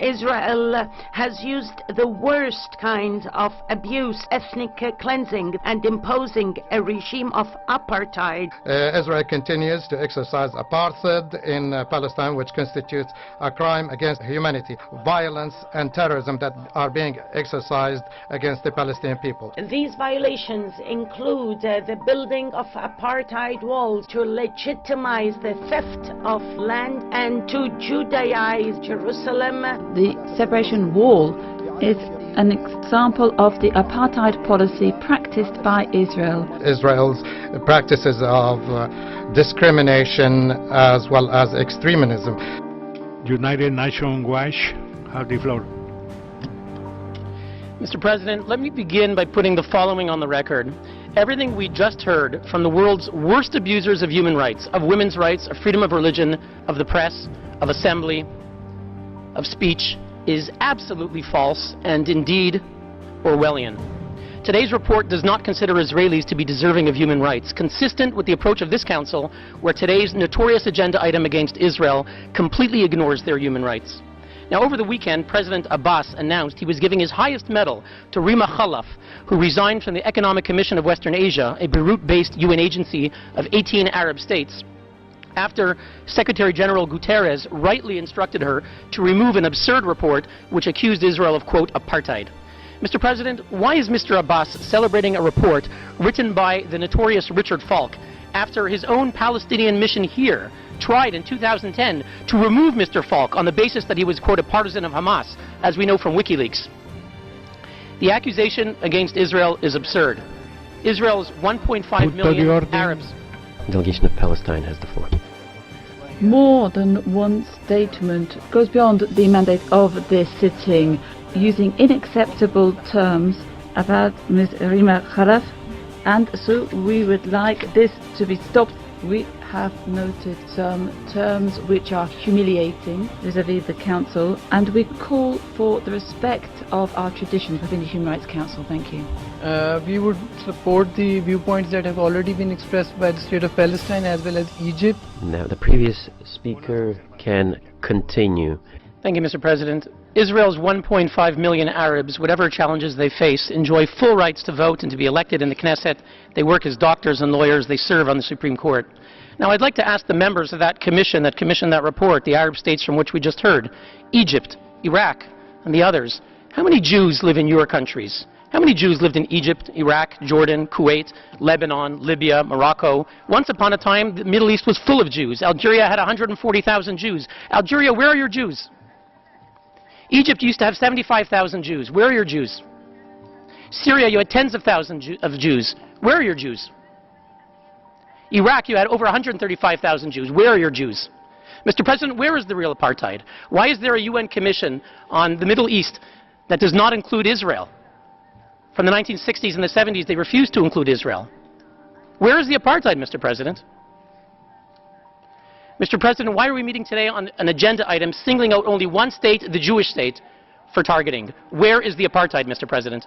Israel has used the worst kind of abuse, ethnic cleansing, and imposing a regime of apartheid. Israel continues to exercise apartheid in Palestine, which constitutes a crime against humanity, violence and terrorism that are being exercised against the Palestinian people. These violations include the building of apartheid walls to legitimize the theft of land and to Judaize Jerusalem. The separation wall is an example of the apartheid policy practiced by Israel. Israel's practices of discrimination as well as extremism. United Nations Watch have the floor. Mr. President, let me begin by putting the following on the record. Everything we just heard from the world's worst abusers of human rights, of women's rights, of freedom of religion, of the press, of assembly, of speech, is absolutely false and indeed Orwellian. Today's report does not consider Israelis to be deserving of human rights, consistent with the approach of this Council, where today's notorious agenda item against Israel completely ignores their human rights. Now, over the weekend, President Abbas announced he was giving his highest medal to Rima Khalaf, who resigned from the Economic Commission of Western Asia, a Beirut-based UN agency of 18 Arab states, after Secretary General Guterres rightly instructed her to remove an absurd report which accused Israel of, quote, apartheid. Mr. President, why is Mr. Abbas celebrating a report written by the notorious Richard Falk after his own Palestinian mission here tried in 2010 to remove Mr. Falk on the basis that he was, quote, a partisan of Hamas, as we know from WikiLeaks? The accusation against Israel is absurd. Israel's 1.5 million Arabs... The delegation of Palestine has the floor. More than one statement goes beyond the mandate of this sitting, using unacceptable terms about Ms. Rima Khalaf, and so we would like this to be stopped. We have noted some terms which are humiliating vis-à-vis the Council, and we call for the respect of our traditions within the Human Rights Council. Thank you. We would support the viewpoints that have already been expressed by the State of Palestine as well as Egypt. Now the previous speaker can continue. Thank you, Mr. President. Israel's 1.5 million Arabs, whatever challenges they face, enjoy full rights to vote and to be elected in the Knesset. They work as doctors and lawyers. They serve on the Supreme Court. Now, I'd like to ask the members of that commission that commissioned that report, the Arab states from which we just heard, Egypt, Iraq, and the others, how many Jews live in your countries? How many Jews lived in Egypt, Iraq, Jordan, Kuwait, Lebanon, Libya, Morocco? Once upon a time, the Middle East was full of Jews. Algeria had 140,000 Jews. Algeria, where are your Jews? Egypt used to have 75,000 Jews. Where are your Jews? Syria, you had tens of thousands of Jews. Where are your Jews? Iraq, you had over 135,000 Jews. Where are your Jews? Mr. President, where is the real apartheid? Why is there a UN commission on the Middle East that does not include Israel? From the 1960s and the 70s, they refused to include Israel. Where is the apartheid, Mr. President? Mr. President, why are we meeting today on an agenda item singling out only one state, the Jewish state, for targeting? Where is the apartheid, Mr. President?